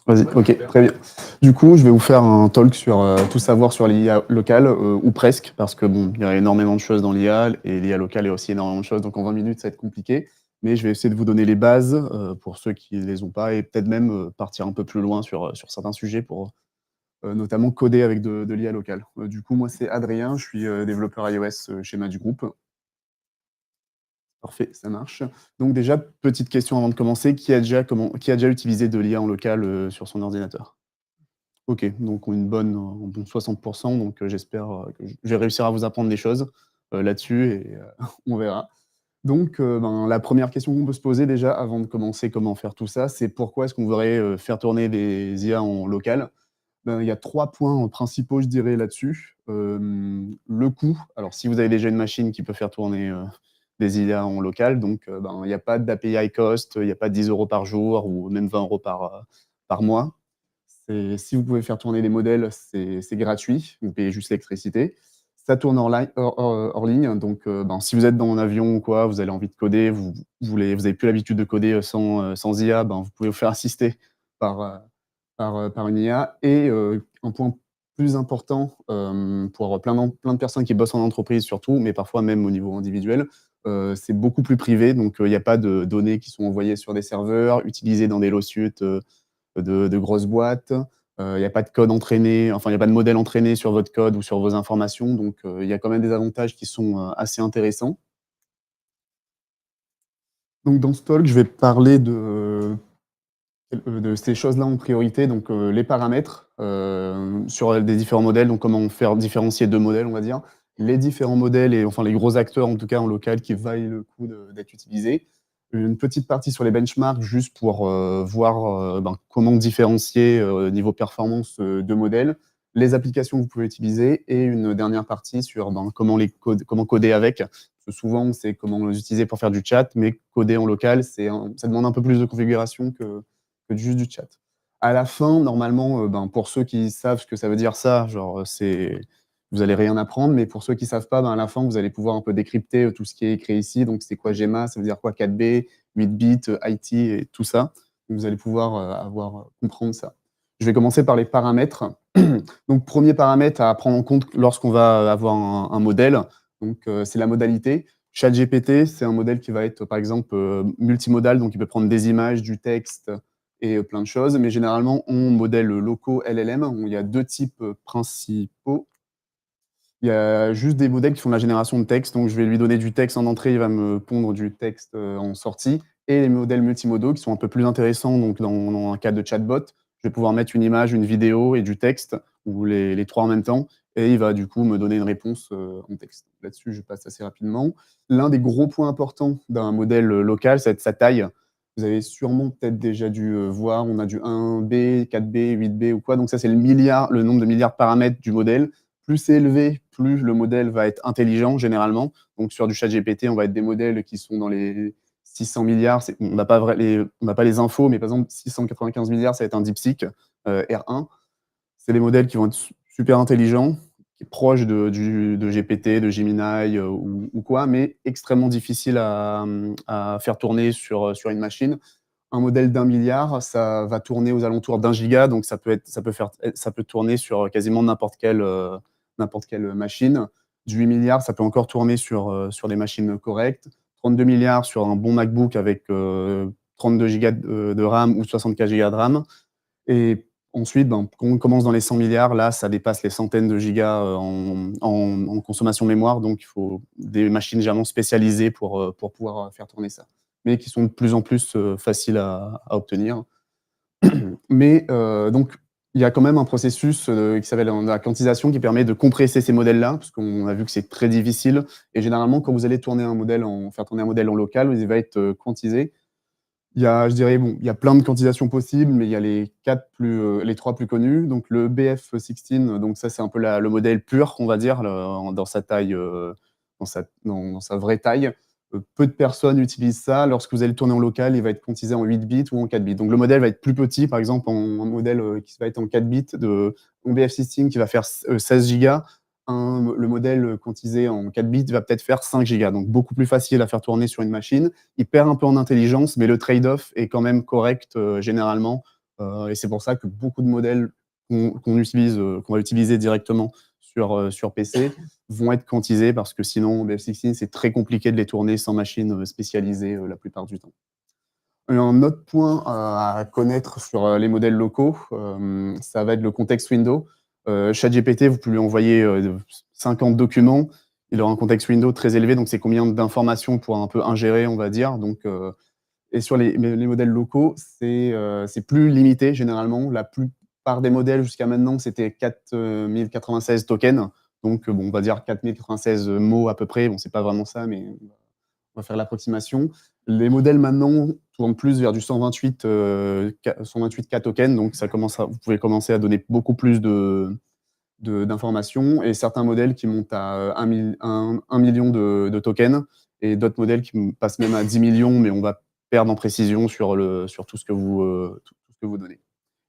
Vas-y, OK, très bien. Du coup, je vais vous faire un talk sur, tout savoir sur l'IA locale, ou presque, parce que bon, il y a énormément de choses dans l'IA et l'IA locale, il y a aussi énormément de choses, donc en 20 minutes, ça va être compliqué. Mais je vais essayer de vous donner les bases, pour ceux qui ne les ont pas et peut-être même, partir un peu plus loin sur certains sujets pour, notamment coder avec de l'IA locale. Du coup, moi, c'est Adrien, je suis, développeur iOS, chez Madu Group. Parfait, ça marche. Donc déjà, petite question avant de commencer, qui a déjà utilisé de l'IA en local, sur son ordinateur? OK, donc un bon 60, donc j'espère, que je vais réussir à vous apprendre des choses, là-dessus et on verra. Donc ben, la première question qu'on peut se poser déjà avant de commencer comment faire tout ça, c'est pourquoi est-ce qu'on voudrait, faire tourner des IA en local? Ben, il y a 3 points, principaux, je dirais, là-dessus. Le coût, alors si vous avez déjà une machine qui peut faire tourner, des IA en local, donc ben, il y a pas d'API cost, il y a pas 10 € par jour ou même 20 € par mois. C'est si vous pouvez faire tourner des modèles, c'est gratuit, vous payez juste l'électricité. Ça tourne hors ligne, donc ben, si vous êtes dans un avion ou quoi, vous avez envie de coder, vous avez plus l'habitude de coder, sans IA, ben, vous pouvez vous faire assister par, par une IA et un point plus important, pour plein de personnes qui bossent en entreprise surtout, mais parfois même au niveau individuel, c'est beaucoup plus privé, donc il y a pas de données qui sont envoyées sur des serveurs, utilisées dans des lawsuits, de grosses boîtes. Il y a pas de code entraîné, enfin, il y a pas de modèle entraîné sur votre code ou sur vos informations, donc il y a quand même des avantages qui sont, assez intéressants. Donc dans ce talk, je vais parler de ces choses-là en priorité, donc les paramètres, sur des différents modèles, donc comment faire différencier 2 modèles, on va dire. Les différents modèles et enfin les gros acteurs, en tout cas en local, qui valent le coup d'être utilisés. Une petite partie sur les benchmarks, juste pour, voir, ben, comment différencier, niveau performance, 2 modèles. Les applications que vous pouvez utiliser et une dernière partie sur, ben, comment coder avec. Parce que souvent, c'est comment les utiliser pour faire du chat, mais coder en local, ça demande un peu plus de configuration que juste du chat. À la fin, normalement, ben, pour ceux qui savent ce que ça veut dire ça, genre, vous allez rien apprendre, mais pour ceux qui savent pas, ben, à la fin, vous allez pouvoir un peu décrypter, tout ce qui est écrit ici. Donc c'est quoi GEMA? Ça veut dire quoi 4B, 8 bits, IT et tout ça. Donc vous allez pouvoir, comprendre ça. Je vais commencer par les paramètres. Donc premier paramètre à prendre en compte lorsqu'on va avoir un modèle, donc c'est la modalité. ChatGPT, c'est un modèle qui va être, par exemple, multimodal, donc il peut prendre des images, du texte, et plein de choses. Mais généralement, en modèles locaux LLM, où il y a 2 types, principaux. Il y a juste des modèles qui font de la génération de texte, donc je vais lui donner du texte en entrée, il va me pondre du texte, en sortie et les modèles multimodaux qui sont un peu plus intéressants, donc dans un cas de chatbot, je vais pouvoir mettre une image, une vidéo et du texte ou les 3 en même temps et il va du coup me donner une réponse, en texte. Là-dessus, je passe assez rapidement. L'un des gros points importants d'un modèle, local, ça va être sa taille. Vous avez sûrement peut-être déjà dû, voir, on a du 1B, 4B, 8B ou quoi, donc ça, c'est le nombre de milliards de paramètres du modèle. Plus c'est élevé, plus le modèle va être intelligent généralement. Donc sur du ChatGPT, on va être des modèles qui sont dans les 600 milliards. On n'a pas les infos, mais par exemple 695 milliards, ça va être un DeepSeek, R1. C'est des modèles qui vont être super intelligents, qui est proche de GPT, de Gemini, ou quoi, mais extrêmement difficiles à faire tourner sur une machine. Un modèle d'1 milliard, ça va tourner aux alentours d'1 giga, donc ça peut tourner sur quasiment n'importe quelle machine. Du 8 milliards, ça peut encore tourner sur des machines correctes. 32 milliards sur un bon MacBook avec, 32 gigas de RAM ou 64 gigas de RAM et ensuite, ben, quand on commence dans les 100 milliards, là, ça dépasse les centaines de gigas, en consommation mémoire, donc il faut des machines généralement spécialisées pour pouvoir, faire tourner ça, mais qui sont de plus en plus, faciles à obtenir. Mais donc il y a quand même un processus, qui s'appelle la quantisation qui permet de compresser ces modèles-là, parce qu'on a vu que c'est très difficile et généralement quand vous allez faire tourner un modèle en local, il va être, quantisé. Il y a, je dirais, bon, il y a plein de quantisations possibles, mais il y a les 3 plus connus. Donc le BF16, donc ça, c'est un peu le modèle pur, on va dire, dans sa taille, dans sa vraie taille. Peu de personnes utilisent ça. Lorsque vous allez tourner en local, il va être quantisé en 8 bits ou en 4 bits. Donc le modèle va être plus petit, par exemple, un modèle, qui va être en 4 bits en BF16 qui va faire 16 gigas. Le modèle, quantisé en 4 bits va peut-être faire 5 gigas, donc beaucoup plus facile à faire tourner sur une machine. Il perd un peu en intelligence, mais le trade-off est quand même correct, généralement, Et c'est pour ça que beaucoup de modèles qu'on va utiliser directement sur PC vont être quantisés parce que sinon BF16 c'est très compliqué de les tourner sans machine, spécialisée, la plupart du temps. Un autre point à connaître sur, les modèles locaux, ça va être le contexte window. ChatGPT, vous pouvez lui envoyer, 50 documents. Il aura un contexte window très élevé, donc c'est combien d'informations pour un peu ingérer, on va dire. Donc, et sur les modèles locaux, c'est plus limité généralement. La plupart des modèles jusqu'à maintenant, c'était 4096 tokens. Donc, bon, on va dire 4096 mots à peu près. Bon, c'est pas vraiment ça, mais on va faire l'approximation. Les modèles maintenant tournent plus vers du 128, 128K tokens, donc vous pouvez commencer à donner beaucoup plus d'informations et certains modèles qui montent à 1 million de tokens et d'autres modèles qui passent même à 10 millions, mais on va perdre en précision sur tout ce que tout ce que vous donnez.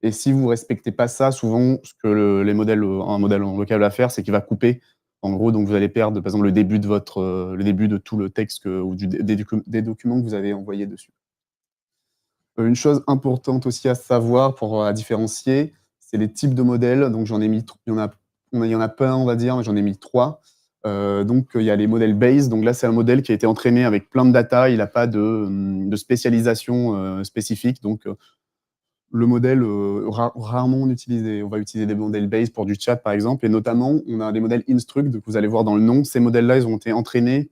Et si vous ne respectez pas ça, souvent, ce que un modèle en local va faire, c'est qu'il va couper. En gros, donc vous allez perdre, par exemple, le début de tout le texte ou des documents que vous avez envoyés dessus. Une chose importante aussi à savoir pour, à différencier, c'est les types de modèles. Donc j'en ai mis tr il y en a plein, on va dire, mais j'en ai mis 3. Donc il y a les modèles Bayes. Donc là, c'est un modèle qui a été entraîné avec plein de data. Il a pas de spécialisation, spécifique. Donc le modèle, rarement on va utiliser des modèles Bayes pour du chat, par exemple, et notamment, on a des modèles Instruct que vous allez voir dans le nom. Ces modèles-là, ils ont été entraînés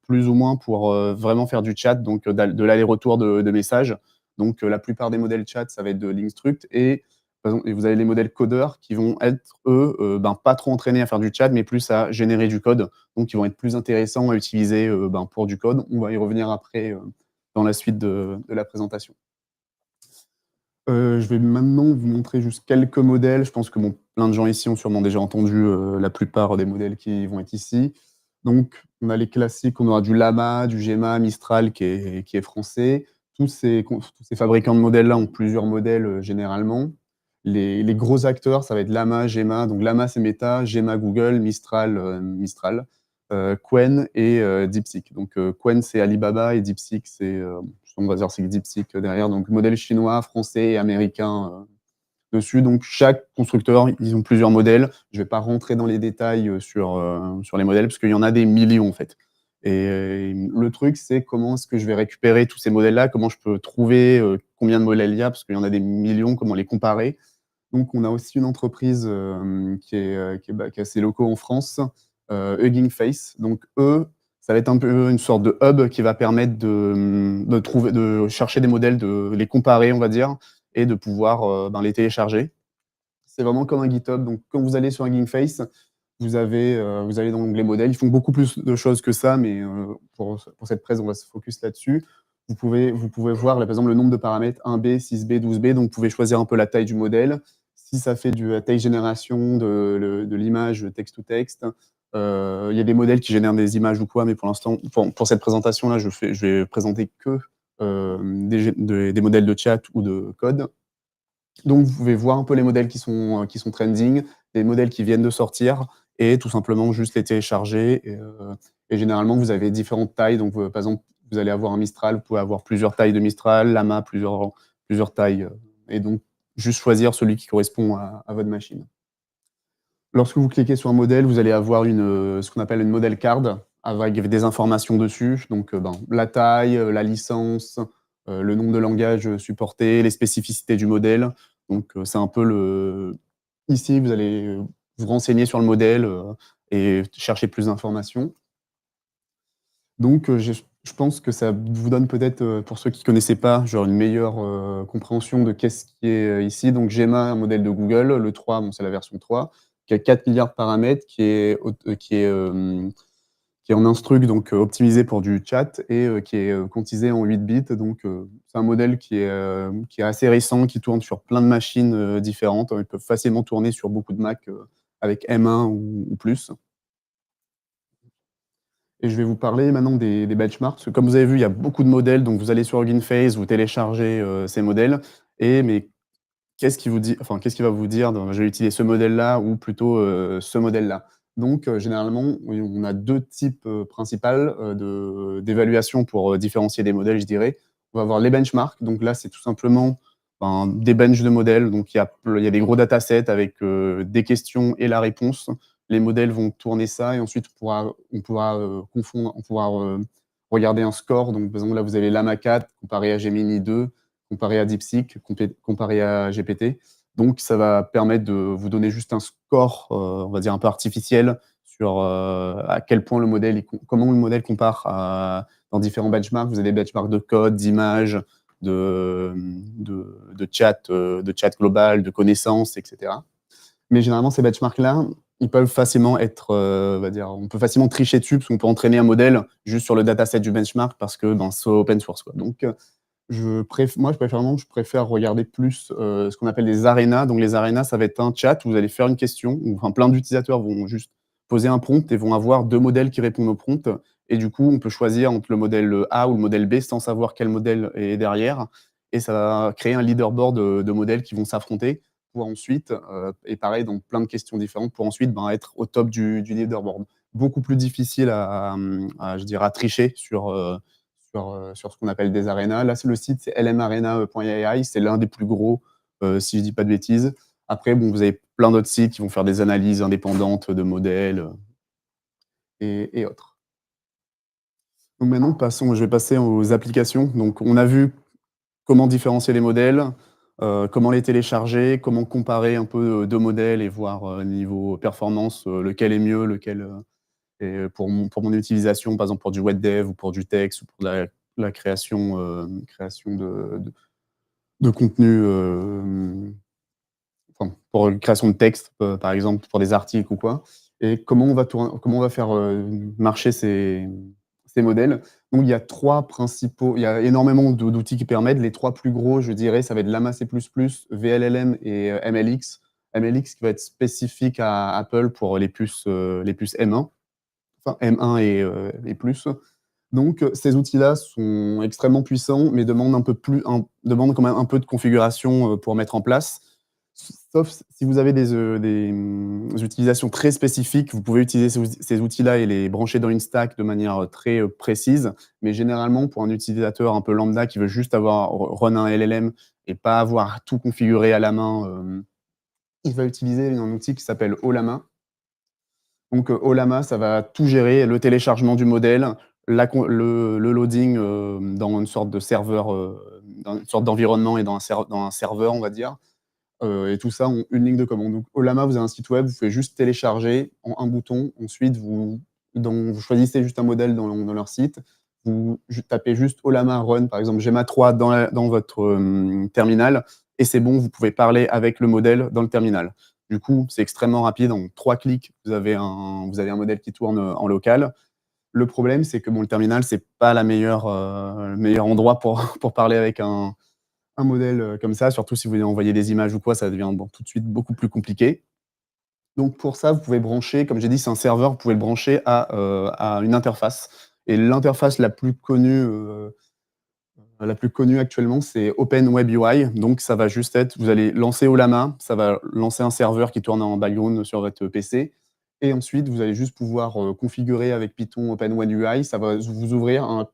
plus ou moins pour, vraiment faire du chat, donc de l'aller-retour de messages. Donc la plupart des modèles chat, ça va être de l'Instruct et par exemple, et vous avez les modèles codeurs qui vont être, eux, pas trop entraînés à faire du chat, mais plus à générer du code. Donc ils vont être plus intéressants à utiliser, pour du code. On va y revenir après, dans la suite de la présentation. Je vais maintenant vous montrer juste quelques modèles. Je pense que, bon, plein de gens ici ont sûrement déjà entendu, la plupart des modèles qui vont être ici. Donc, on a les classiques, on aura du Llama, du Gemma, Mistral qui est français. Tous ces fabricants de modèles-là ont plusieurs modèles, généralement. Les gros acteurs, ça va être Llama, Gemma. Donc Llama, c'est Meta, Gemma, Google, Mistral, Qwen et DeepSeek. Donc Qwen, c'est Alibaba et DeepSeek, on va dire c'est DeepSeek derrière. Donc modèle chinois, français et américain dessus. Donc chaque constructeur, ils ont plusieurs modèles. Je ne vais pas rentrer dans les détails sur les modèles parce qu'il y en a des millions en fait. Et le truc, c'est comment est-ce que je vais récupérer tous ces modèles-là, comment je peux trouver combien de modèles il y a, parce qu'il y en a des millions, comment les comparer. Donc, on a aussi une entreprise qui est assez locaux en France, Hugging Face. Donc, eux, ça va être un peu une sorte de hub qui va permettre de chercher des modèles, de les comparer, on va dire, et de pouvoir les télécharger. C'est vraiment comme un GitHub. Donc, quand vous allez sur Hugging Face, vous avez dans l'onglet modèles. Ils font beaucoup plus de choses que ça, mais pour cette presse, on va se focus là-dessus. Vous pouvez voir, là, par exemple, le nombre de paramètres 1B, 6B, 12B. Donc, vous pouvez choisir un peu la taille du modèle. Si ça fait du taille génération de l'image text-to-text, il y a des modèles qui génèrent des images ou quoi, mais pour l'instant, pour cette présentation-là, je vais présenter que des modèles de chat ou de code. Donc, vous pouvez voir un peu les modèles qui sont trending, les modèles qui viennent de sortir et tout simplement juste les télécharger. Et généralement, vous avez différentes tailles. Donc, par exemple, vous allez avoir un Mistral, vous pouvez avoir plusieurs tailles de Mistral, Llama, plusieurs tailles. Et donc, juste choisir celui qui correspond à votre machine. Lorsque vous cliquez sur un modèle, vous allez avoir ce qu'on appelle une model card avec des informations dessus. Donc, la taille, la licence, le nombre de langages supportés, les spécificités du modèle. Donc, c'est un peu ici, vous allez vous renseigner sur le modèle et chercher plus d'informations. Donc, je pense que ça vous donne peut-être, pour ceux qui ne connaissaient pas, genre une meilleure compréhension de qu'est-ce qui est ici. Donc, Gemma, un modèle de Google, le 3, bon, c'est la version 3, qui a 4 milliards de paramètres, qui est en instruct, donc optimisé pour du chat et qui est quantisé en 8 bits. Donc, c'est un modèle qui est assez récent, qui tourne sur plein de machines différentes. Ils peuvent facilement tourner sur beaucoup de Mac avec M1 ou plus. Et je vais vous parler maintenant des benchmarks. Parce que comme vous avez vu, il y a beaucoup de modèles. Donc, vous allez sur Hugging Face, vous téléchargez ces modèles. Mais qu'est-ce qui va vous dire je vais utiliser ce modèle-là ou plutôt ce modèle-là. Donc, généralement, on a deux types principaux d'évaluation pour différencier des modèles, je dirais. On va avoir les benchmarks. Donc là, c'est tout simplement des benches de modèles. Donc il y a des gros datasets avec, des questions et la réponse. Les modèles vont tourner ça et ensuite on pourra, regarder un score. Donc par exemple, là, vous avez Llama 4 comparé à Gemini 2, comparé à DeepSeek, comparé à GPT. Donc ça va permettre de vous donner juste un score, on va dire un peu artificiel sur, à quel point le modèle comment le modèle compare dans différents benchmarks. Vous avez des benchmarks de code, d'images, de chat global, de connaissances, et cetera. Mais généralement, ces benchmarks-là, ils peuvent facilement être, on va dire, on peut facilement tricher dessus parce qu'on peut entraîner un modèle juste sur le dataset du benchmark parce que, ben, c'est open source, quoi. Donc, je préfère regarder plus, ce qu'on appelle des arénas. Donc les arénas, ça va être un chat où vous allez faire une question, où enfin plein d'utilisateurs vont juste poser un prompt et vont avoir 2 modèles qui répondent au prompt et du coup, on peut choisir entre le modèle A ou le modèle B sans savoir quel modèle est derrière et ça va créer un leaderboard, de modèles qui vont s'affronter pour ensuite, et pareil donc plein de questions différentes pour ensuite, ben, être au top du leaderboard. Beaucoup plus difficile à je dirais à tricher sur ce qu'on appelle des arénas. Là, c'est le site, c'est lmarena.ai, c'est l'un des plus gros, si je dis pas de bêtises. Après, bon, vous avez plein d'autres sites qui vont faire des analyses indépendantes de modèles, et autres. Donc maintenant, je vais passer aux applications. Donc on a vu comment différencier les modèles, comment les télécharger, comment comparer un peu, 2 modèles et voir, niveau performance, lequel est mieux, lequel, et pour mon utilisation, par exemple pour du web dev ou pour du texte ou pour la création de contenu, enfin, pour une création de texte, par exemple, pour des articles ou quoi et comment on va faire, marcher ces modèles. Donc il y a énormément d'outils qui permettent. Les 3 plus gros, je dirais, ça va être Llama C++, VLLM et MLX. MLX qui va être spécifique à Apple pour les puces M1, enfin M1 et plus. Donc, ces outils-là sont extrêmement puissants, mais demandent quand même un peu de configuration, pour mettre en place. Sauf si vous avez des utilisations très spécifiques, vous pouvez utiliser ces outils-là et les brancher dans une stack de manière, très, précise. Mais généralement, pour un utilisateur un peu lambda qui veut juste avoir run un LLM et pas avoir tout configuré à la main, il va utiliser un outil qui s'appelle Ollama. Donc, Ollama, ça va tout gérer, le téléchargement du modèle, le loading, dans une sorte de serveur, dans une sorte d'environnement et dans un serveur, on va dire, et tout ça en une ligne de commande. Donc Ollama, vous avez un site web, vous pouvez juste télécharger en un bouton. Ensuite, vous choisissez juste un modèle dans leur site. Vous tapez juste Ollama run, par exemple Gemma 3 dans votre, terminal et c'est bon, vous pouvez parler avec le modèle dans le terminal. Du coup, c'est extrêmement rapide. En 3 clics, vous avez un modèle qui tourne, en local. Le problème, c'est que bon, le terminal, c'est pas le meilleur endroit pour pour parler avec un modèle, comme ça, surtout si vous voulez envoyer des images ou quoi, ça devient, bon, tout de suite beaucoup plus compliqué. Donc pour ça, vous pouvez brancher, comme j'ai dit, c'est un serveur, vous pouvez le brancher à une interface et l'interface la plus connue actuellement, c'est OpenWebUI. Donc ça va juste être vous allez lancer Ollama, ça va lancer un serveur qui tourne en background sur votre PC et ensuite vous allez juste pouvoir, configurer avec Python OpenWebUI. Ça va vous ouvrir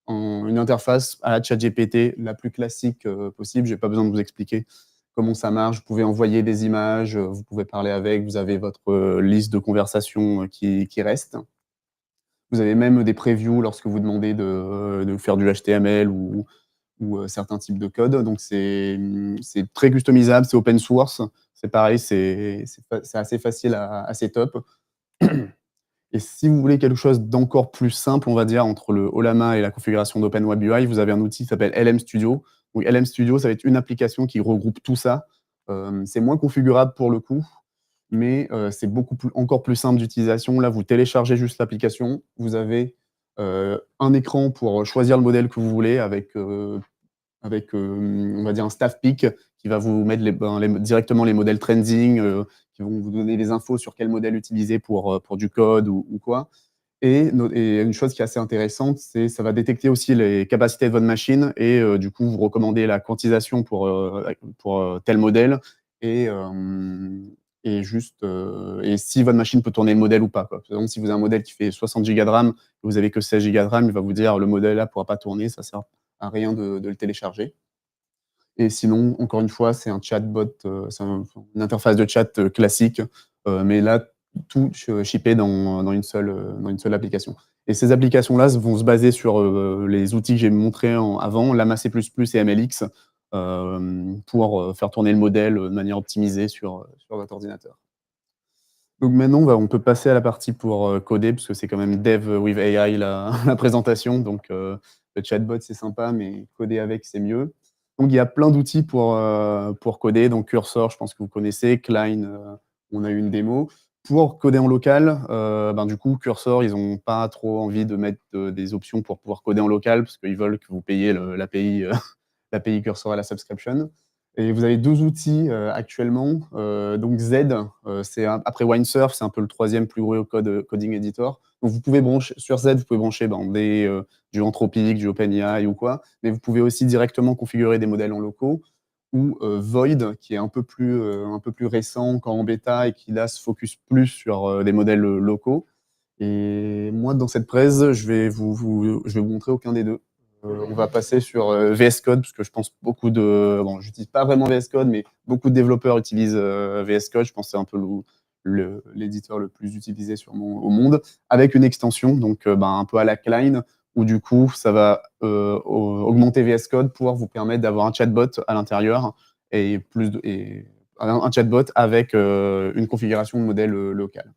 une interface à la ChatGPT la plus classique, possible. J'ai pas besoin de vous expliquer comment ça marche. Vous pouvez envoyer des images, vous pouvez parler avec, vous avez votre, liste de conversations, qui reste. Vous avez même des previews lorsque vous demandez de faire du HTML ou certains types de code. Donc c'est très customisable, c'est open source. C'est pareil, c'est assez facile à setup. Et si vous voulez quelque chose d'encore plus simple, on va dire, entre le Ollama et la configuration d'OpenWebUI, vous avez un outil qui s'appelle LM Studio. Donc LM Studio, ça va être une application qui regroupe tout ça. C'est moins configurable pour le coup, mais c'est encore plus simple d'utilisation. Là, vous téléchargez juste l'application, vous avez, un écran pour choisir le modèle que vous voulez avec, on va dire un staff pick qui va vous mettre directement les modèles trending, qui vont vous donner les infos sur quel modèle utiliser pour du code ou quoi. Et une chose qui est assez intéressante, c'est ça va détecter aussi les capacités de votre machine et du coup, vous recommandez la quantisation pour tel modèle et et si votre machine peut tourner le modèle ou pas, quoi. Par exemple, si vous avez un modèle qui fait 60 gigas de RAM et vous avez que 16 gigas de RAM, il va vous dire: «Le modèle là pourra pas tourner, ça sert à rien de le télécharger». Et sinon, encore une fois, c'est un chatbot, une interface de chat, classique, mais là, tout shippé dans une seule application. Et ces applications-là vont se baser sur, les outils que j'ai montrés avant, Llama C++ et MLX, pour, faire tourner le modèle, de manière optimisée sur votre ordinateur. Donc maintenant, on peut passer à la partie pour, coder, parce que c'est quand même Dev with AI la présentation. Donc, le chatbot, c'est sympa, mais coder avec, c'est mieux. Donc il y a plein d'outils pour coder. Donc Cursor, je pense que vous connaissez. Cline, on a eu une démo. Pour coder en local, du coup, Cursor, ils ont pas trop envie de mettre, des options pour pouvoir coder en local, parce qu'ils veulent que vous payiez l'API, l'API Cursor à la subscription. Et vous avez 2 outils, actuellement, donc Z, c'est après Windsurf, c'est un peu le 3e plus gros coding editor. Donc vous pouvez brancher sur Z, vous pouvez brancher, du Anthropic, du OpenAI ou quoi, mais vous pouvez aussi directement configurer des modèles en locaux, ou Void, qui est un peu plus récent, encore en bêta, et qui là se focus plus sur, des modèles, locaux. Et moi, dans cette presse, je vais vous montrer aucun des 2. On va passer sur, VS Code, parce que je pense j'utilise pas vraiment VS Code, mais beaucoup de développeurs utilisent, VS Code. Je pense que c'est un peu l'éditeur le plus utilisé sûrement au monde, avec une extension, donc, un peu à la Cline, où du coup, ça va, augmenter VS Code pour vous permettre d'avoir un chatbot à l'intérieur, et un chatbot avec, une configuration de modèle, local.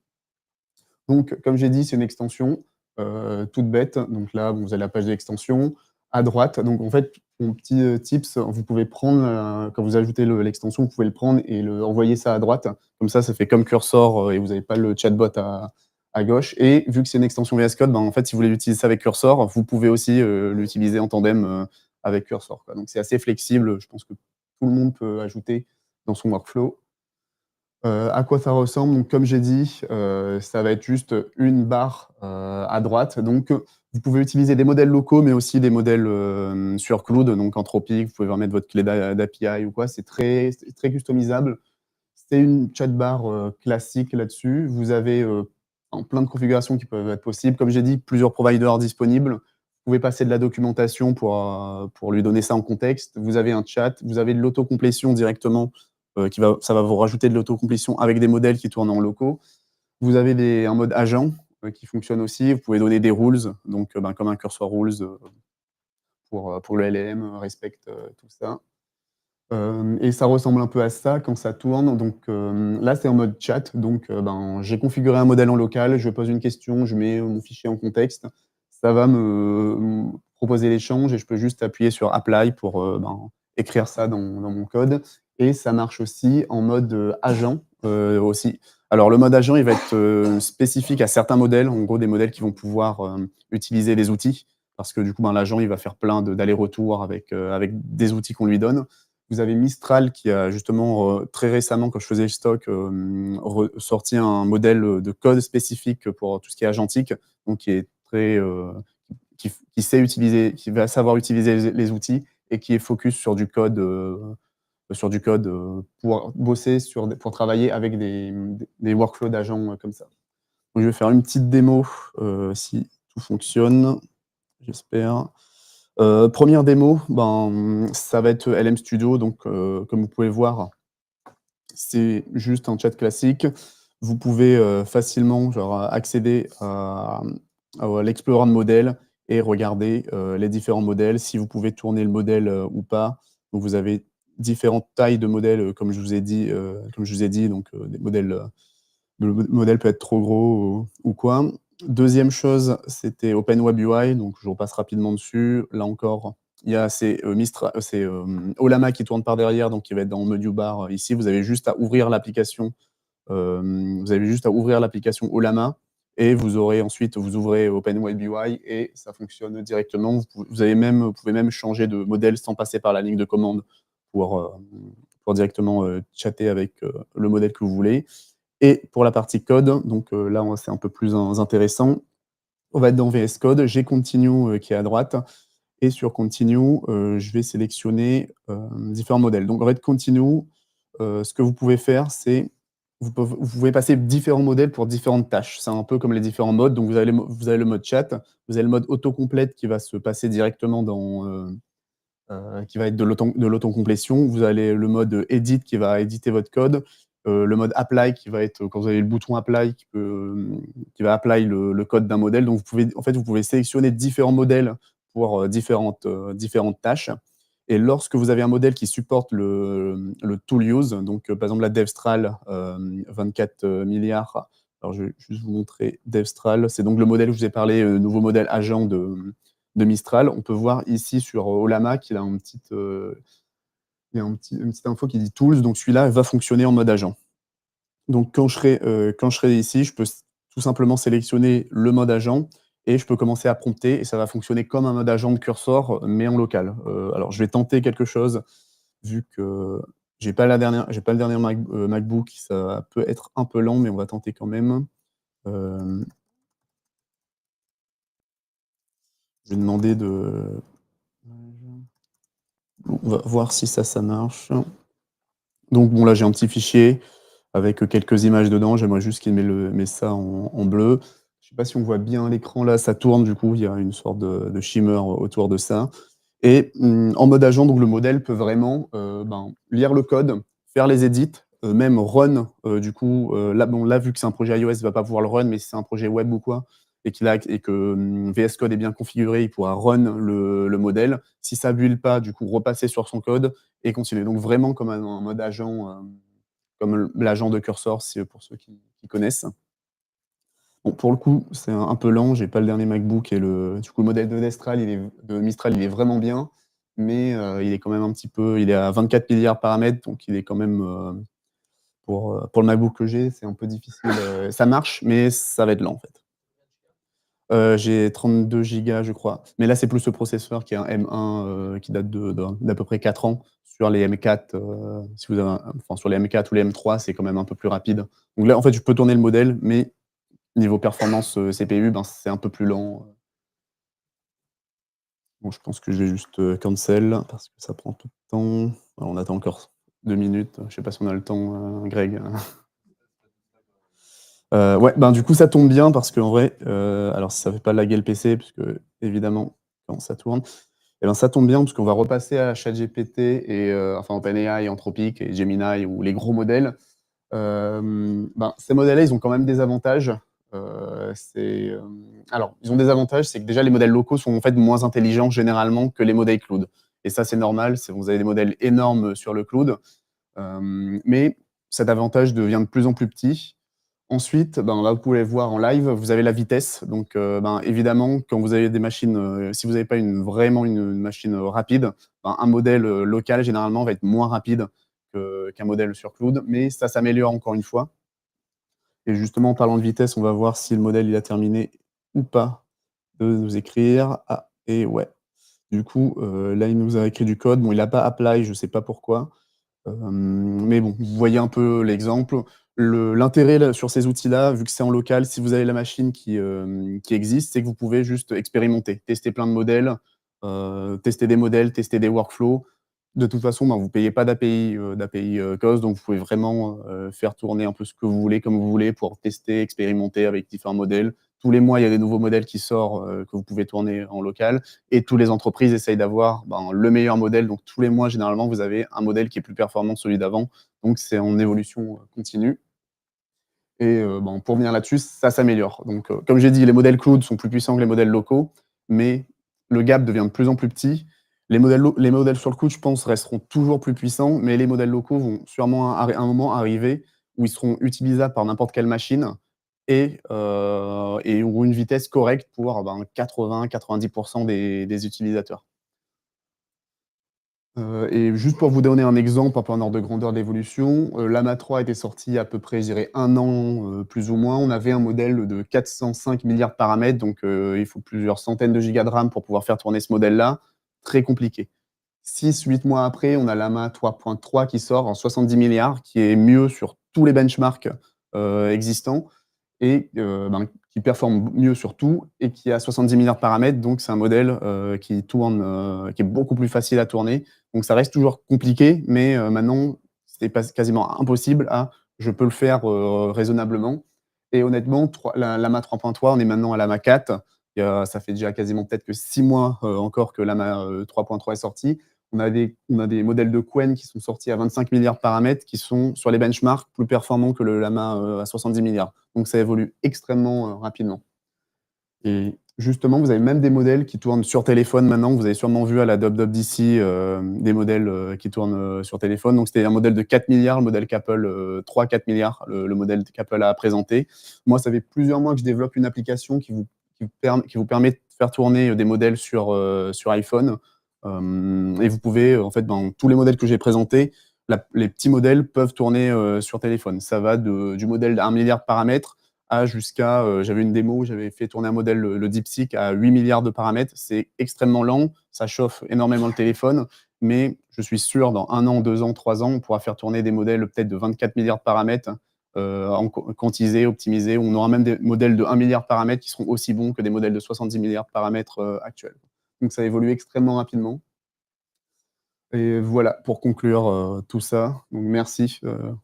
Donc, comme j'ai dit, c'est une extension, toute bête. Donc là, vous avez la page de l'extension. À droite, donc en fait, mon petit, tips, vous pouvez prendre, quand vous ajoutez l'extension, vous pouvez le prendre et envoyer ça à droite. Comme ça fait comme Cursor, et vous n'avez pas le chatbot à gauche. Et vu que c'est une extension VS Code, en fait, si vous voulez utiliser ça avec Cursor, vous pouvez aussi, l'utiliser en tandem, avec Cursor, quoi. Donc c'est assez flexible. Je pense que tout le monde peut ajouter dans son workflow. À quoi ça ressemble? Donc comme j'ai dit, ça va être juste une barre, à droite. Donc, vous pouvez utiliser des modèles locaux, mais aussi des modèles, sur Cloud, donc Anthropic. Vous pouvez remettre votre clé d'API ou quoi. C'est très customisable. C'est une chat bar, classique là-dessus. Vous avez, plein de configurations qui peuvent être possibles. Comme j'ai dit, plusieurs providers disponibles. Vous pouvez passer de la documentation pour lui donner ça en contexte. Vous avez un chat, vous avez de l'autocomplétion directement, ça va vous rajouter de l'autocomplétion avec des modèles qui tournent en locaux. Vous avez un mode agent, qui fonctionne aussi. Vous pouvez donner des rules, donc, comme un cursor rules, pour le LLM, respecte, tout ça. Et ça ressemble un peu à ça quand ça tourne. Donc, là, c'est en mode chat. Donc, j'ai configuré un modèle en local, je pose une question, je mets mon fichier en contexte. Ça va me proposer l'échange, et je peux juste appuyer sur apply pour, écrire ça dans mon code. Et ça marche aussi en mode, agent, aussi. Alors le mode agent, il va être, spécifique à certains modèles, en gros des modèles qui vont pouvoir, utiliser des outils, parce que du coup, l'agent, il va faire plein d'allers-retours avec des outils qu'on lui donne. Vous avez Mistral qui a justement, très récemment, quand je faisais le stock, sorti un modèle, de code spécifique pour tout ce qui est agentique, donc qui est très, qui sait utiliser, qui va savoir utiliser les outils, et qui est focus sur du code, pour bosser pour travailler avec des workflows d'agents, comme ça. Donc je vais faire une petite démo, si tout fonctionne, j'espère. 1re démo, ça va être LM Studio. Donc, comme vous pouvez voir, c'est juste un chat classique. Vous pouvez, facilement accéder à l'explorer de modèles et regarder, les différents modèles, si vous pouvez tourner le modèle, ou pas. Donc vous avez différentes tailles de modèles, comme je vous ai dit, donc, des modèles, le modèle peut être trop gros ou quoi. 2e chose, c'était OpenWebUI, donc je repasse rapidement dessus. Là encore, il y a Ollama qui tourne par derrière, donc qui va être dans menu bar. Ici, vous avez juste à ouvrir l'application, Ollama, et vous ouvrez OpenWebUI et ça fonctionne directement. Vous pouvez même changer de modèle sans passer par la ligne de commande pour directement, chatter avec, le modèle que vous voulez. Et pour la partie code, donc, là, c'est un peu plus intéressant. On va être dans VS Code. J'ai Continue, qui est à droite, et sur Continue, je vais sélectionner, différents modèles. Donc en fait, Continue, ce que vous pouvez faire, c'est vous pouvez passer différents modèles pour différentes tâches. C'est un peu comme les différents modes. Donc vous avez le mode chat, vous avez le mode autocomplète qui va se passer directement qui va être de l'autocomplétion. Vous avez le mode edit qui va éditer votre code, le mode apply qui va être quand vous avez le bouton apply qui va apply le code d'un modèle. Donc vous pouvez sélectionner différents modèles pour, différentes tâches et lorsque vous avez un modèle qui supporte le tool use, donc par exemple la Devstral, 24 milliards. Alors je vais juste vous montrer Devstral, c'est donc le modèle où je vous ai parlé, nouveau modèle agent de Mistral. On peut voir ici sur Ollama qu'il a il y a une petite info qui dit Tools, donc celui-là va fonctionner en mode agent. Donc quand je serai ici, je peux tout simplement sélectionner le mode agent et je peux commencer à prompter et ça va fonctionner comme un mode agent de cursor, mais en local. Alors je vais tenter quelque chose vu que j'ai pas le dernier MacBook, ça peut être un peu lent, mais on va tenter quand même. Hem, je vais demander de on va voir si ça marche. Donc bon, là, j'ai un petit fichier avec, quelques images dedans. J'aimerais juste qu'il met ça en bleu. Je sais pas si on voit bien à l'écran là, ça tourne du coup, il y a une sorte de shimmer autour de ça et en mode agent, donc le modèle peut vraiment, lire le code, faire les edits, même run, du coup, là, vu que c'est un projet iOS, il va pas pouvoir le run, mais si c'est un projet web ou quoi et que, VS Code est bien configuré, il pourra run le modèle. Si ça build pas, du coup, repasser sur son code et continuer. Donc vraiment comme un mode agent, comme l'agent de Cursor, si, pour ceux qui connaissent. Bon, pour le coup, c'est un peu lent, j'ai pas le dernier MacBook et du coup, le modèle de Mistral, il est vraiment bien, mais il est quand même un petit peu il est à 24 milliards de paramètres, donc il est quand même, pour le MacBook que j'ai, c'est un peu difficile, ça marche, mais ça va être lent, en fait. J'ai 32 gigas, je crois, mais là, c'est plus le processeur qui est un M1, qui date d'à peu près 4 ans. Sur les M4, si vous avez enfin, sur les M4 ou les M3, c'est quand même un peu plus rapide. Donc là, en fait, je peux tourner le modèle, mais niveau performance, CPU, c'est un peu plus lent. Bon, je pense que je vais juste, cancel parce que ça prend tout le temps. Alors, on attend encore 2 minutes. Je sais pas si on a le temps, Greg. Ouais, du coup, ça tombe bien parce qu'en vrai, alors ça fait pas laguer le PC puisque évidemment, quand ça tourne ça tombe bien parce qu'on va repasser à ChatGPT et enfin OpenAI, Anthropic et Gemini ou les gros modèles. Ces modèles-là, ils ont quand même des avantages. Alors, ils ont des avantages, c'est que déjà les modèles locaux sont en fait moins intelligents généralement que les modèles cloud et ça, c'est normal, vous avez des modèles énormes sur le cloud, mais cet avantage devient de plus en plus petit. Ensuite, là, vous pouvez voir en live, vous avez la vitesse. Donc, évidemment, quand vous avez des machines, si vous n'avez pas vraiment une machine, rapide, un modèle, local, généralement, va être moins rapide qu'un modèle sur cloud, mais ça s'améliore encore une fois. Et justement, en parlant de vitesse, on va voir si le modèle, il a terminé ou pas de nous écrire. Ah et ouais. Du coup, là, il nous a écrit du code. Bon, il a pas apply, je sais pas pourquoi. Mais bon, vous voyez un peu l'exemple. L'intérêt là, sur ces outils-là, vu que c'est en local, si vous avez la machine qui existe, c'est que vous pouvez juste expérimenter, tester plein de modèles, tester des modèles, tester des workflows. De toute façon, vous payez pas d'API, cost, donc vous pouvez vraiment, faire tourner un peu ce que vous voulez, comme vous voulez, pour tester, expérimenter avec différents modèles. Tous les mois, il y a des nouveaux modèles qui sortent, que vous pouvez tourner en local et toutes les entreprises essayent d'avoir, le meilleur modèle. Donc tous les mois, généralement, vous avez un modèle qui est plus performant que celui d'avant. Donc c'est en évolution, continue et pour venir là-dessus, ça s'améliore. Donc comme j'ai dit, les modèles cloud sont plus puissants que les modèles locaux, mais le gap devient de plus en plus petit. Les modèles sur le cloud, je pense, resteront toujours plus puissants, mais les modèles locaux vont sûrement à un moment arriver où ils seront utilisables par n'importe quelle machine et auront une vitesse correcte pour, 80-90 des utilisateurs. Et juste pour vous donner un exemple, un peu en ordre de grandeur d'évolution, l'AMA 3 était sorti à peu près, je dirais 1 an, plus ou moins. On avait un modèle de 405 milliards de paramètres, donc il faut plusieurs centaines de gigas de RAM pour pouvoir faire tourner ce modèle-là. Très compliqué. 6-8 mois après, on a l'AMA 3.3 qui sort en 70 milliards, qui est mieux sur tous les benchmarks, existants et qui performe mieux sur tout et qui a 70 milliards de paramètres. Donc c'est un modèle, qui tourne, qui est beaucoup plus facile à tourner. Donc ça reste toujours compliqué, mais maintenant, c'est pas quasiment impossible à je peux le faire, raisonnablement et honnêtement, l'AMA 3.3, on est maintenant à l'AMA 4. Ça fait déjà quasiment peut-être que 6 mois, encore que l'AMA, 3.3 est sorti. On a des modèles de Qwen qui sont sortis à 25 milliards de paramètres, qui sont sur les benchmarks plus performants que le Llama à 70 milliards. Donc ça évolue extrêmement rapidement. Et justement, vous avez même des modèles qui tournent sur téléphone maintenant. Vous avez sûrement vu à la WWDC des modèles qui tournent sur téléphone. Donc c'était un modèle de 4 milliards, le modèle qu'Apple, 3-4 milliards, le modèle qu'Apple a présenté. Moi, ça fait plusieurs mois que je développe une application qui vous permet de faire tourner des modèles sur iPhone. Et vous pouvez, en fait, dans tous les modèles que j'ai présentés, les petits modèles peuvent tourner sur téléphone. Ça va du modèle d'1 milliard de paramètres jusqu'à, j'avais une démo où j'avais fait tourner un modèle, le DeepSeek, à 8 milliards de paramètres. C'est extrêmement lent, ça chauffe énormément le téléphone, mais je suis sûr, dans 1 an, 2 ans, 3 ans, on pourra faire tourner des modèles peut-être de 24 milliards de paramètres, quantisés, optimisés. On aura même des modèles de 1 milliard de paramètres qui seront aussi bons que des modèles de 70 milliards de paramètres actuels. Donc ça évolue extrêmement rapidement. Et voilà, pour conclure tout ça. Donc merci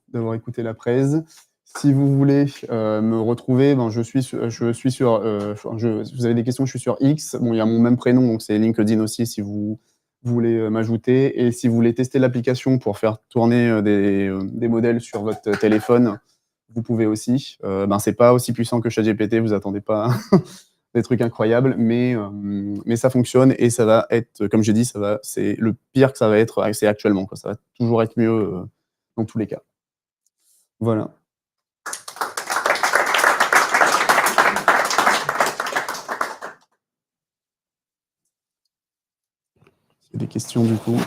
d'avoir écouté la presse. Si vous voulez me retrouver, ben, je suis sur, vous avez des questions, je suis sur X. Bon, il y a mon même prénom, donc c'est LinkedIn aussi si vous voulez m'ajouter. Et si vous voulez tester l'application pour faire tourner des modèles sur votre téléphone, vous pouvez aussi. Ben, c'est pas aussi puissant que ChatGPT, vous attendez pas des trucs incroyables, mais ça fonctionne et ça va être, comme j'ai dit, c'est le pire que ça va être, c'est actuellement, quoi. Ça va toujours être mieux dans tous les cas. Voilà. Il y a des questions du coup.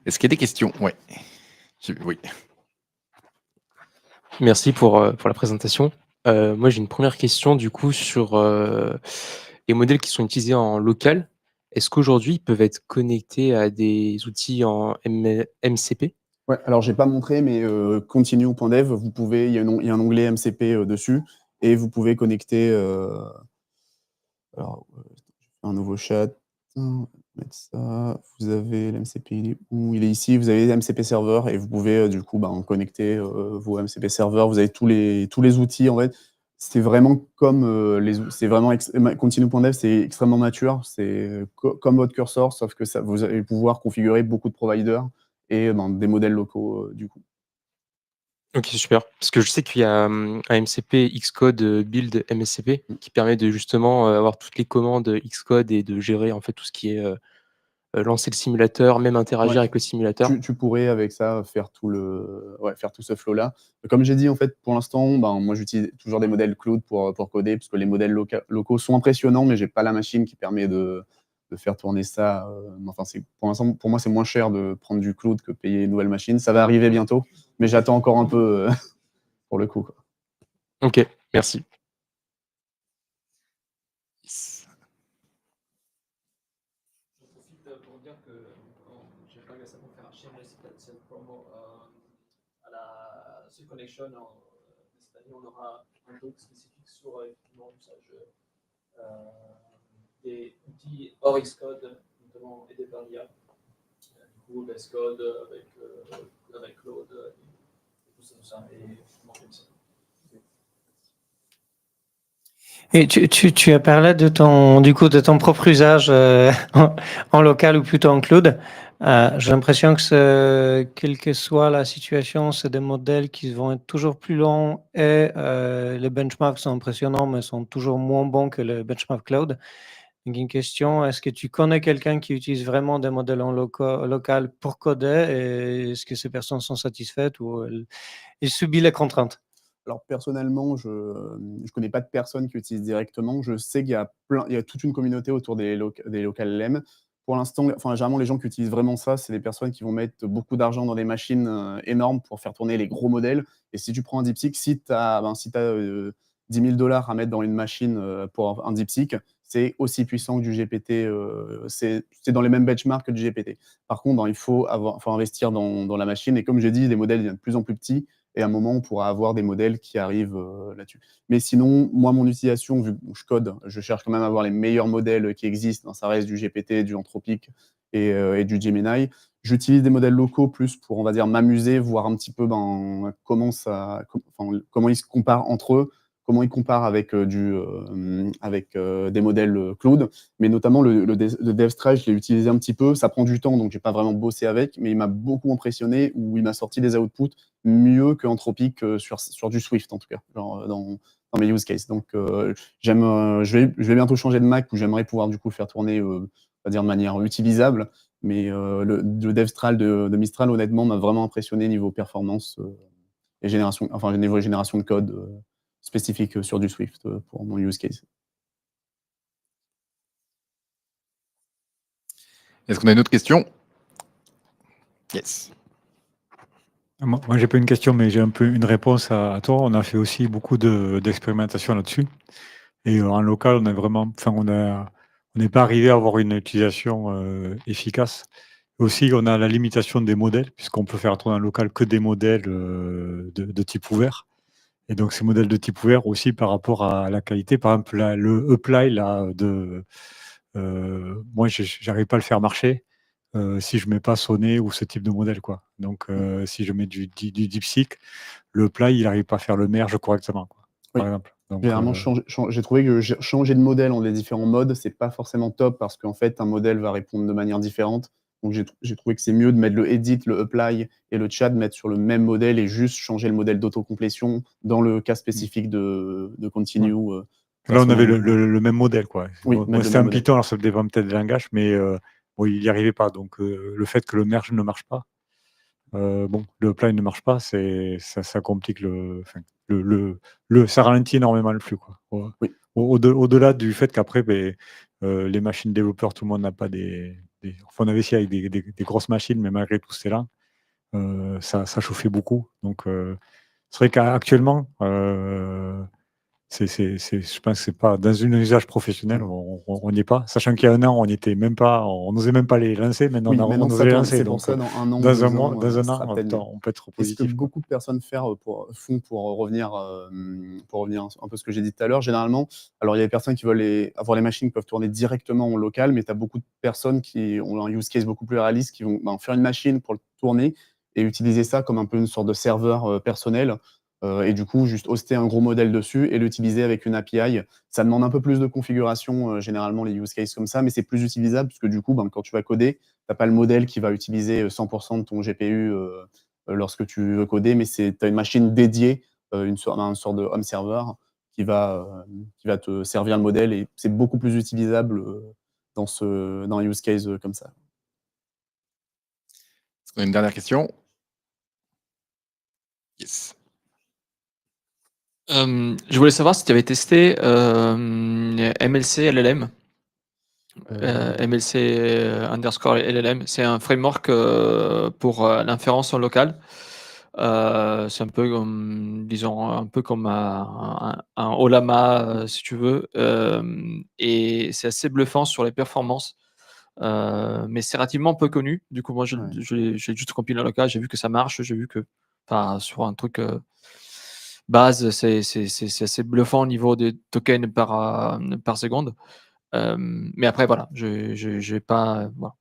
Est-ce qu'il y a des questions? Ouais. Oui. Merci pour la présentation. Moi, j'ai une première question du coup sur les modèles qui sont utilisés en local. Est-ce qu'aujourd'hui, ils peuvent être connectés à des outils en MCP? Ouais, alors j'ai pas montré, mais continue.dev, vous pouvez, il y a un onglet MCP dessus, et vous pouvez connecter. Alors, un nouveau chat. Mettre ça. Vous avez l'MCP, il est où? Il est ici. Vous avez MCP Server et vous pouvez du coup connecter vos MCP Server. Vous avez tous les outils en fait. C'est vraiment comme c'est vraiment continue.dev, c'est extrêmement mature. C'est comme votre cursor, sauf que ça, vous allez pouvoir configurer beaucoup de providers et des modèles locaux du coup. Ok, super. Parce que je sais qu'il y a un MCP Xcode build MSCP qui permet de justement avoir toutes les commandes Xcode et de gérer en fait tout ce qui est lancer le simulateur, même interagir Ouais. avec le simulateur. Tu pourrais avec ça faire tout ce flow-là. Comme j'ai dit, en fait, pour l'instant, moi j'utilise toujours des modèles cloud pour coder, parce que les modèles locaux sont impressionnants, mais j'ai pas la machine qui permet de faire tourner ça. Enfin, pour l'instant, pour moi, c'est moins cher de prendre du cloud que payer une nouvelle machine. Ça va arriver bientôt, mais j'attends encore un peu pour le coup, quoi. Ok, merci. Pour dire que j'ai pas récemment fait un shameless promo à la Sur Connection cette année, on aura un talk spécifique sur effectivement l'usage des outils hors Xcode, notamment aidés par l'IA. Du coup, VS Code avec Claude et tout ça. Et effectivement, comme ça. Et tu as parlé de ton propre usage en local ou plutôt en cloud. J'ai l'impression que quelle que soit la situation, c'est des modèles qui vont être toujours plus longs et les benchmarks sont impressionnants, mais sont toujours moins bons que le benchmark cloud. Donc, une question, est-ce que tu connais quelqu'un qui utilise vraiment des modèles en local pour coder et est-ce que ces personnes sont satisfaites ou elles subissent les contraintes? Alors personnellement, je ne connais pas de personnes qui utilisent directement. Je sais qu'il y a toute une communauté autour des local LM. Pour l'instant, enfin, généralement, les gens qui utilisent vraiment ça, c'est des personnes qui vont mettre beaucoup d'argent dans des machines énormes pour faire tourner les gros modèles. Et si tu prends un DeepSeek, si tu as 10 000 $ à mettre dans une machine pour un DeepSeek, c'est aussi puissant que du GPT. C'est dans les mêmes benchmarks que du GPT. Par contre, il faut investir dans la machine. Et comme j'ai dit, les modèles deviennent de plus en plus petits. Et à un moment, on pourra avoir des modèles qui arrivent là-dessus. Mais sinon, moi, mon utilisation, vu que je code, je cherche quand même à avoir les meilleurs modèles qui existent. Ça reste du GPT, du Anthropic et du Gemini. J'utilise des modèles locaux plus pour, on va dire, m'amuser, voir un petit peu comment ils se comparent entre eux. comment il compare avec, des modèles Claude, mais notamment le DevStrat, je l'ai utilisé un petit peu. Ça prend du temps, donc j'ai pas vraiment bossé avec, mais il m'a beaucoup impressionné, où il m'a sorti des outputs mieux que Anthropic sur du Swift, en tout cas, genre, dans mes use cases. Donc, je vais bientôt changer de Mac, où j'aimerais pouvoir du coup le faire tourner, on va dire de manière utilisable, mais le DevStral de Mistral, honnêtement, m'a vraiment impressionné niveau performance et niveau génération de code spécifique sur du Swift pour mon use case. Est-ce qu'on a une autre question? Yes. Moi, j'ai pas une question, mais j'ai un peu une réponse à toi. On a fait aussi beaucoup d'expérimentation là-dessus. Et en local, on a vraiment, enfin, on n'est pas arrivé à avoir une utilisation efficace. Aussi, on a la limitation des modèles, puisqu'on peut faire tourner en local que des modèles de type ouvert. Et donc, ces modèles de type ouvert aussi par rapport à la qualité. Par exemple, le apply, moi, j'arrive pas à le faire marcher si je mets pas sonné ou ce type de modèle, quoi. Donc, si je mets du DeepSeek, le apply, il n'arrive pas à faire le merge correctement, quoi, par exemple. Donc, généralement, j'ai trouvé que changer de modèle en les différents modes, c'est pas forcément top, parce qu'en fait, un modèle va répondre de manière différente. Donc, j'ai trouvé que c'est mieux de mettre le edit, le apply et le chat, mettre sur le même modèle et juste changer le modèle d'autocomplétion dans le cas spécifique de continue. Là, on avait le même modèle, quoi. Oui, Moi, c'était un Python, alors ça dépend peut-être des langages, mais bon, il n'y arrivait pas. Donc, le fait que le merge ne marche pas, bon, le apply ne marche pas, ça complique ça ralentit énormément le flux, quoi. Oui. Au-delà du fait qu'après, les machines développeurs, tout le monde n'a pas enfin, on avait essayé avec des grosses machines, mais malgré tout, c'est lent. Ça chauffait beaucoup. Donc, c'est vrai qu'actuellement, je pense que c'est pas dans un usage professionnel, on n'y est pas. Sachant qu'il y a un an, on n'osait même pas les lancer. Maintenant, on ose les lancer. C'est pour Donc, ça, dans un an, dans un mois, mois, dans un ça an, on peut être et ce que positif. beaucoup de personnes font pour revenir un peu à ce que j'ai dit tout à l'heure, généralement, alors il y a des personnes qui veulent avoir les machines qui peuvent tourner directement en local, mais tu as beaucoup de personnes qui ont un use case beaucoup plus réaliste, qui vont faire une machine pour le tourner et utiliser ça comme un peu une sorte de serveur personnel. Et du coup, juste hoster un gros modèle dessus et l'utiliser avec une API. Ça demande un peu plus de configuration, généralement, les use cases comme ça, mais c'est plus utilisable, puisque du coup, quand tu vas coder, tu n'as pas le modèle qui va utiliser 100% de ton GPU lorsque tu veux coder, mais tu as une machine dédiée, une sorte de home server qui va te servir le modèle, et c'est beaucoup plus utilisable dans un use case comme ça. Est-ce qu'on a une dernière question? Yes. Je voulais savoir si tu avais testé MLC LLM. MLC underscore LLM, c'est un framework pour l'inférence en local. C'est un peu comme, disons, un peu comme un Ollama, si tu veux. Et c'est assez bluffant sur les performances. Mais c'est relativement peu connu. Du coup, moi, j'ai juste compilé en local, j'ai vu que ça marche, j'ai vu que sur un truc base, c'est assez bluffant au niveau des tokens par seconde. Mais après, voilà, j'ai pas. Voilà.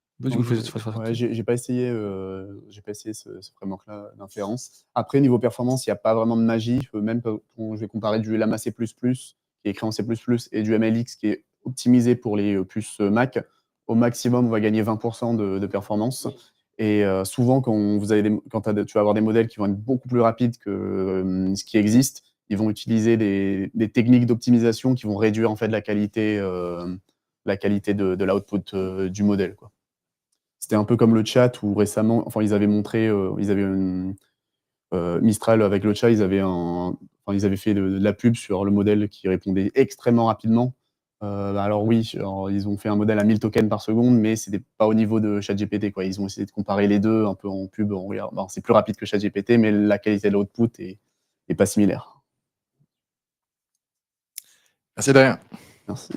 J'ai pas essayé ce framework-là d'inférence. Après, niveau performance, il n'y a pas vraiment de magie. Même quand je vais comparer du Llama C++, qui est écrit en C++, et du MLX, qui est optimisé pour les puces Mac, au maximum, on va gagner 20% de performance. Et souvent, quand tu vas avoir des modèles qui vont être beaucoup plus rapides que ce qui existe, ils vont utiliser des techniques d'optimisation qui vont réduire en fait la qualité de l'output du modèle, quoi. C'était un peu comme le chat où récemment, enfin, ils avaient montré, Mistral avec le chat, ils avaient fait de la pub sur le modèle qui répondait extrêmement rapidement. Alors oui, ils ont fait un modèle à 1000 tokens par seconde, mais c'était pas au niveau de ChatGPT, quoi. Ils ont essayé de comparer les deux un peu en pub. C'est plus rapide que ChatGPT, mais la qualité de l'output est pas similaire. Merci Darien. Merci.